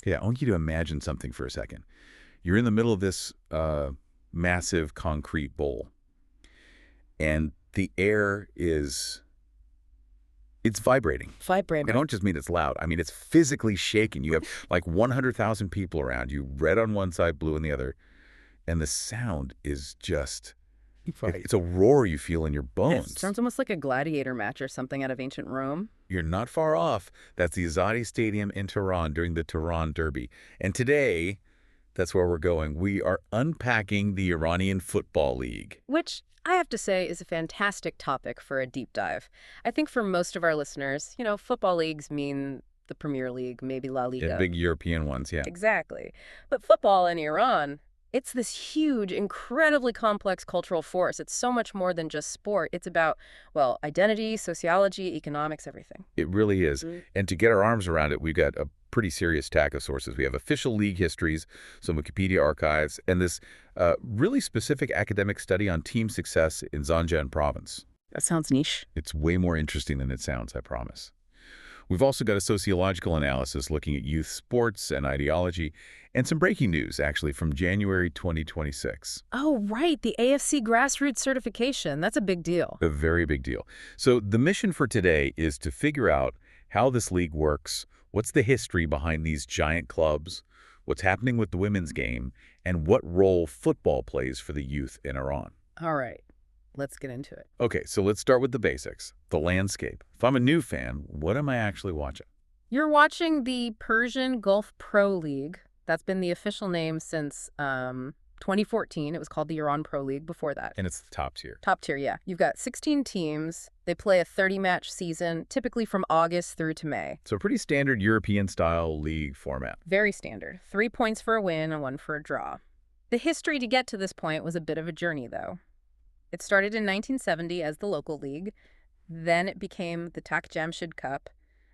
Okay, I want you to imagine something for a second. You're in the middle of this massive concrete bowl, and the air it's vibrating. Vibrating. I don't just mean it's loud. I mean, it's physically shaking. You have like 100,000 people around you, red on one side, blue on the other, and the sound is just, it's a roar you feel in your bones. It sounds almost like a gladiator match or something out of ancient Rome. You're not far off. That's the Azadi Stadium in Tehran during the Tehran Derby. And today, that's where we're going. We are unpacking the Iranian Football League. Which, I have to say, is a fantastic topic for a deep dive. I think for most of our listeners, football leagues mean the Premier League, maybe La Liga. Yeah, big European ones, yeah. Exactly. But football in Iran, it's this huge, incredibly complex cultural force. It's so much more than just sport. It's about, well, identity, sociology, economics, everything. It really is. Mm-hmm. And to get our arms around it, we've got a pretty serious stack of sources. We have official league histories, some Wikipedia archives, and this really specific academic study on team success in Zanjan province. That sounds niche. It's way more interesting than it sounds, I promise. We've also got a sociological analysis looking at youth sports and ideology, and some breaking news, actually, from January 2026. Oh, right. The AFC grassroots certification. That's a big deal. A very big deal. So the mission for today is to figure out how this league works, what's the history behind these giant clubs, what's happening with the women's game, and what role football plays for the youth in Iran. All right. Let's get into it. Okay, so let's start with the basics, the landscape. If I'm a new fan, what am I actually watching? You're watching the Persian Gulf Pro League. That's been the official name since 2014. It was called the Iran Pro League before that. And it's the top tier. Top tier, yeah. You've got 16 teams. They play a 30-match season, typically from August through to May. So a pretty standard European-style league format. Very standard. 3 points for a win and 1 for a draw. The history to get to this point was a bit of a journey, though. It started in 1970 as the local league. Then it became the Tak Jamshid Cup.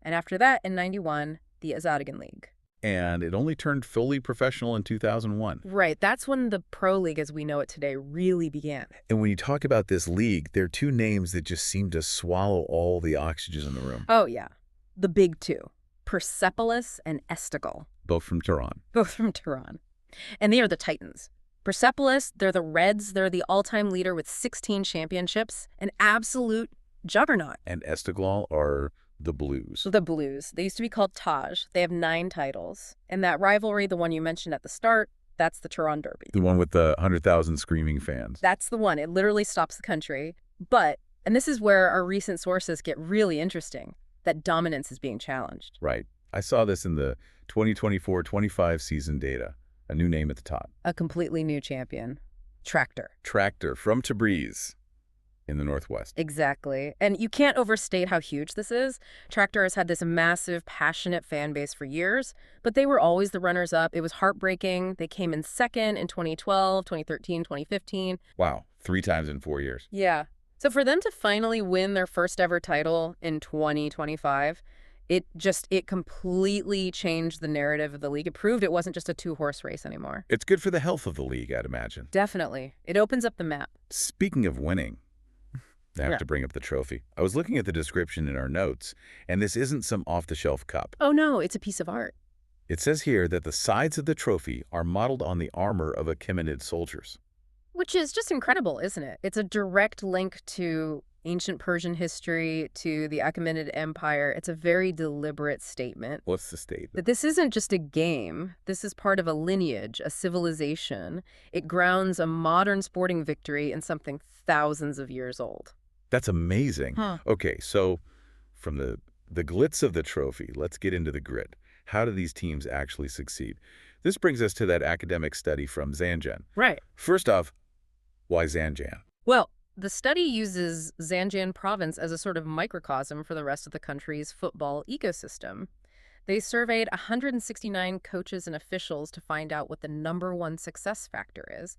And after that, in 91, the Azadigan League. And it only turned fully professional in 2001. Right. That's when the Pro League as we know it today really began. And when you talk about this league, there are two names that just seem to swallow all the oxygen in the room. Oh, yeah. The big two. Persepolis and Esteghlal. Both from Tehran. Both from Tehran. And they are the Titans. Persepolis, they're the Reds. They're the all-time leader with 16 championships. An absolute juggernaut. And Esteghlal are the Blues. The Blues. They used to be called Taj. They have 9 titles. And that rivalry, the one you mentioned at the start, that's the Tehran Derby. The one with the 100,000 screaming fans. That's the one. It literally stops the country. But, and this is where our recent sources get really interesting, that dominance is being challenged. Right. I saw this in the 2024-25 season data. A new name at the top. A completely new champion. Tractor. Tractor from Tabriz in the northwest. Exactly. And you can't overstate how huge this is. Tractor has had this massive, passionate fan base for years, but they were always the runners-up. It was heartbreaking. They came in second in 2012, 2013, 2015. Wow. 3 times in 4 years. Yeah. So for them to finally win their first ever title in 2025, it completely changed the narrative of the league. It proved it wasn't just a 2-horse race anymore. It's good for the health of the league, I'd imagine. Definitely. It opens up the map. Speaking of winning, I have to bring up the trophy. I was looking at the description in our notes, and this isn't some off-the-shelf cup. Oh no, it's a piece of art. It says here that the sides of the trophy are modeled on the armor of Achaemenid soldiers. Which is just incredible, isn't it? It's a direct link to ancient Persian history, to the Achaemenid Empire. It's a very deliberate statement. What's the statement? That this isn't just a game. This is part of a lineage, a civilization. It grounds a modern sporting victory in something thousands of years old. That's amazing. Huh. Okay, so from the glitz of the trophy, let's get into the grit. How do these teams actually succeed? This brings us to that academic study from Zanjan. Right. First off, why Zanjan? Well, the study uses Zanjan province as a sort of microcosm for the rest of the country's football ecosystem. They surveyed 169 coaches and officials to find out what the #1 success factor is.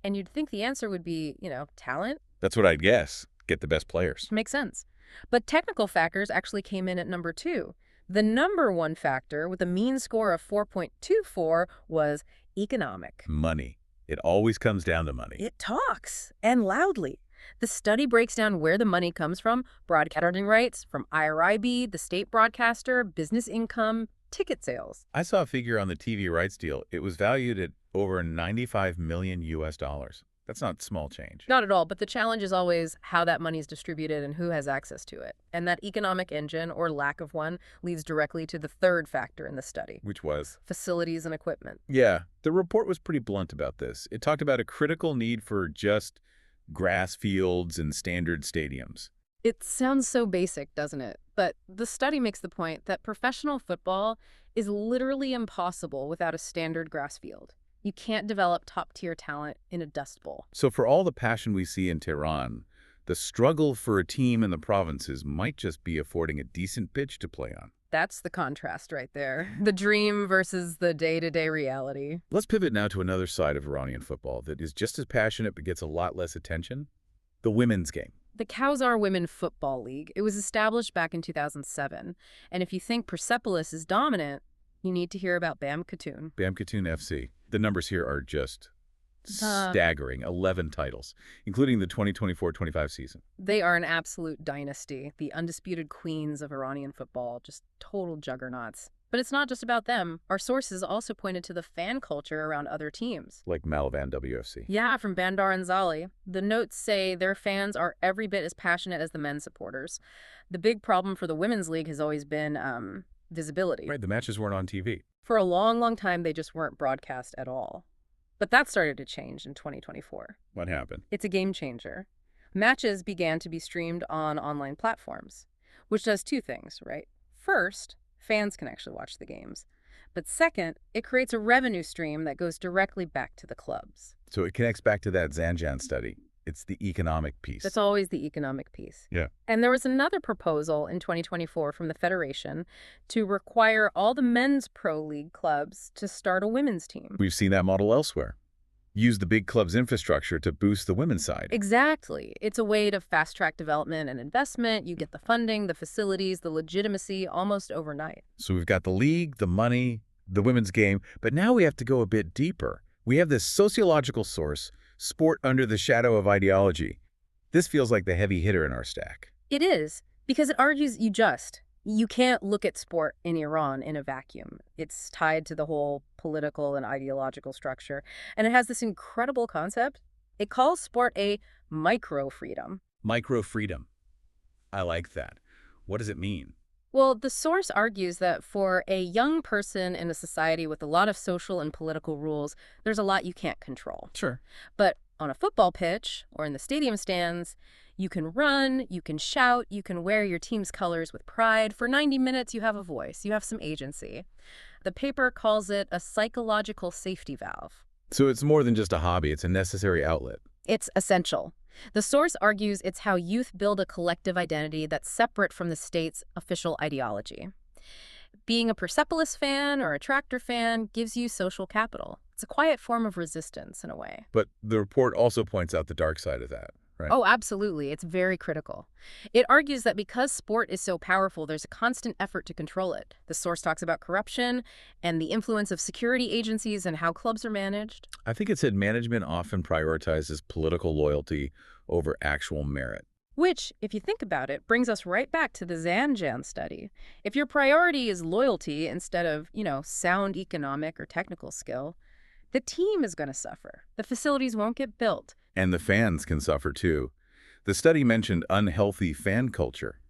And you'd think the answer would be, talent. That's what I'd guess. Get the best players. Makes sense. But technical factors actually came in at #2. The #1 factor, with a mean score of 4.24, was economic. Money. It always comes down to money. It talks, and loudly. The study breaks down where the money comes from: broadcasting rights from IRIB, the state broadcaster, business income, ticket sales. I saw a figure on the TV rights deal. It was valued at over 95 million US dollars. That's not small change. Not at all, but the challenge is always how that money is distributed and who has access to it. And that economic engine, or lack of one, leads directly to the third factor in the study. Which was? Facilities and equipment. Yeah, the report was pretty blunt about this. It talked about a critical need for just grass fields and standard stadiums. It sounds so basic, doesn't it? But the study makes the point that professional football is literally impossible without a standard grass field. You can't develop top-tier talent in a dust bowl. So for all the passion we see in Tehran, the struggle for a team in the provinces might just be affording a decent pitch to play on. That's the contrast right there. The dream versus the day-to-day reality. Let's pivot now to another side of Iranian football that is just as passionate but gets a lot less attention: the women's game. The Kawsar Women Football League. It was established back in 2007. And if you think Persepolis is dominant, you need to hear about Bam Khatoon. Bam Khatoon FC. The numbers here are just staggering. 11 titles, including the 2024-25 season. They are an absolute dynasty, the undisputed queens of Iranian football, just total juggernauts. But it's not just about them. Our sources also pointed to the fan culture around other teams. Like Malavan WFC. Yeah, from Bandar Anzali. The notes say their fans are every bit as passionate as the men's supporters. The big problem for the women's league has always been visibility. Right, the matches weren't on TV. For a long, long time, they just weren't broadcast at all. But that started to change in 2024. What happened? It's a game changer. Matches began to be streamed on online platforms, which does two things, right? First, fans can actually watch the games. But second, it creates a revenue stream that goes directly back to the clubs. So it connects back to that Zanjan study. It's the economic piece. That's always the economic piece. Yeah. And there was another proposal in 2024 from the Federation to require all the men's pro league clubs to start a women's team. We've seen that model elsewhere. Use the big club's infrastructure to boost the women's side. Exactly. It's a way to fast-track development and investment. You get the funding, the facilities, the legitimacy almost overnight. So we've got the league, the money, the women's game, but now we have to go a bit deeper. We have this sociological source, sport under the shadow of ideology. This feels like the heavy hitter in our stack. It is, because it argues you can't look at sport in Iran in a vacuum. It's tied to the whole political and ideological structure. And it has this incredible concept. It calls sport a micro-freedom. Micro-freedom. I like that. What does it mean? Well, the source argues that for a young person in a society with a lot of social and political rules, there's a lot you can't control. Sure. But on a football pitch or in the stadium stands, you can run, you can shout, you can wear your team's colors with pride. For 90 minutes, you have a voice. You have some agency. The paper calls it a psychological safety valve. So it's more than just a hobby. It's a necessary outlet. It's essential. The source argues it's how youth build a collective identity that's separate from the state's official ideology. Being a Persepolis fan or a Tractor fan gives you social capital. It's a quiet form of resistance in a way. But the report also points out the dark side of that, right? Oh, absolutely. It's very critical. It argues that because sport is so powerful, there's a constant effort to control it. The source talks about corruption and the influence of security agencies and how clubs are managed. I think it said management often prioritizes political loyalty over actual merit. Which, if you think about it, brings us right back to the Zanjan study. If your priority is loyalty instead of, sound economic or technical skill, the team is going to suffer. The facilities won't get built. And the fans can suffer too. The study mentioned unhealthy fan culture,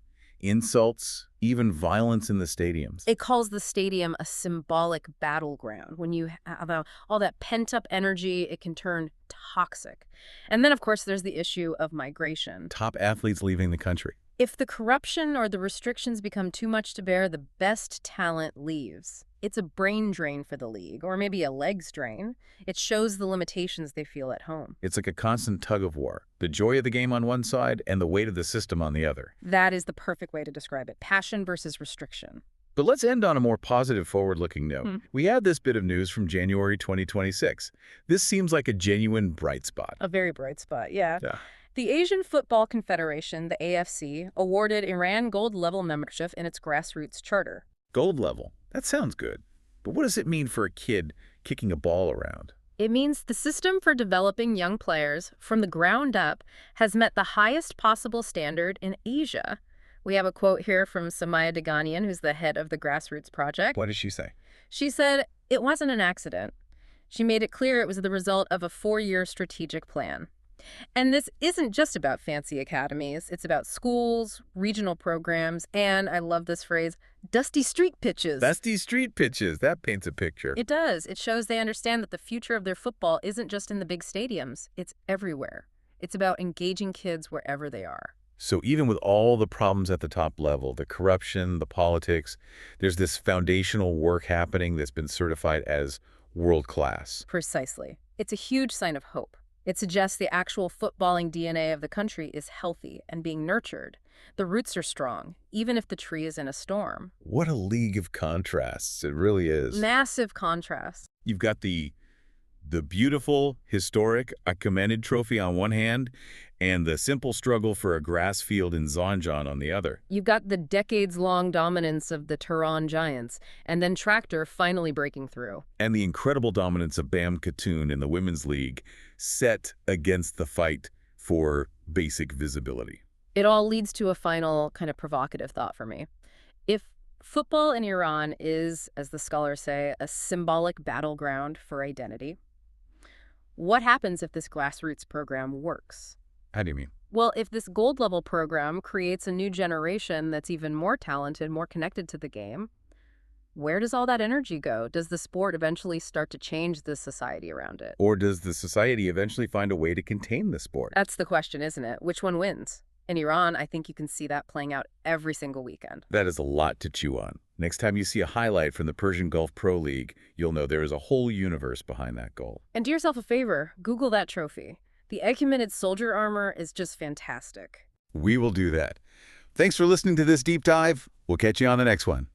insults, even violence in the stadiums. It calls the stadium a symbolic battleground. When you have all that pent-up energy, it can turn toxic. And then, of course, there's the issue of migration. Top athletes leaving the country. If the corruption or the restrictions become too much to bear, the best talent leaves. It's a brain drain for the league, or maybe a legs drain. It shows the limitations they feel at home. It's like a constant tug of war. The joy of the game on one side and the weight of the system on the other. That is the perfect way to describe it. Passion versus restriction. But let's end on a more positive, forward-looking note. We had this bit of news from January 2026. This seems like a genuine bright spot. A very bright spot, yeah. The Asian Football Confederation, the AFC, awarded Iran gold-level membership in its grassroots charter. Gold level. That sounds good. But what does it mean for a kid kicking a ball around? It means the system for developing young players from the ground up has met the highest possible standard in Asia. We have a quote here from Samaya Deganian, who's the head of the Grassroots Project. What did she say? She said, "It wasn't an accident." She made it clear it was the result of a 4-year strategic plan. And this isn't just about fancy academies. It's about schools, regional programs, and, I love this phrase, dusty street pitches. Dusty street pitches. That paints a picture. It does. It shows they understand that the future of their football isn't just in the big stadiums. It's everywhere. It's about engaging kids wherever they are. So even with all the problems at the top level, the corruption, the politics, there's this foundational work happening that's been certified as world-class. Precisely. It's a huge sign of hope. It suggests the actual footballing DNA of the country is healthy and being nurtured. The roots are strong, even if the tree is in a storm. What a league of contrasts. It really is. Massive contrast. You've got the beautiful, historic Achaemenid trophy on one hand, and the simple struggle for a grass field in Zanjan on the other. You've got the decades-long dominance of the Tehran Giants, and then Tractor finally breaking through. And the incredible dominance of Bam Khatoon in the Women's League set against the fight for basic visibility. It all leads to a final kind of provocative thought for me. If football in Iran is, as the scholars say, a symbolic battleground for identity, what happens if this grassroots program works? How do you mean? Well, if this gold-level program creates a new generation that's even more talented, more connected to the game, where does all that energy go? Does the sport eventually start to change the society around it? Or does the society eventually find a way to contain the sport? That's the question, isn't it? Which one wins? In Iran, I think you can see that playing out every single weekend. That is a lot to chew on. Next time you see a highlight from the Persian Gulf Pro League, you'll know there is a whole universe behind that goal. And do yourself a favor, Google that trophy. The Achaemenid soldier armor is just fantastic. We will do that. Thanks for listening to this deep dive. We'll catch you on the next one.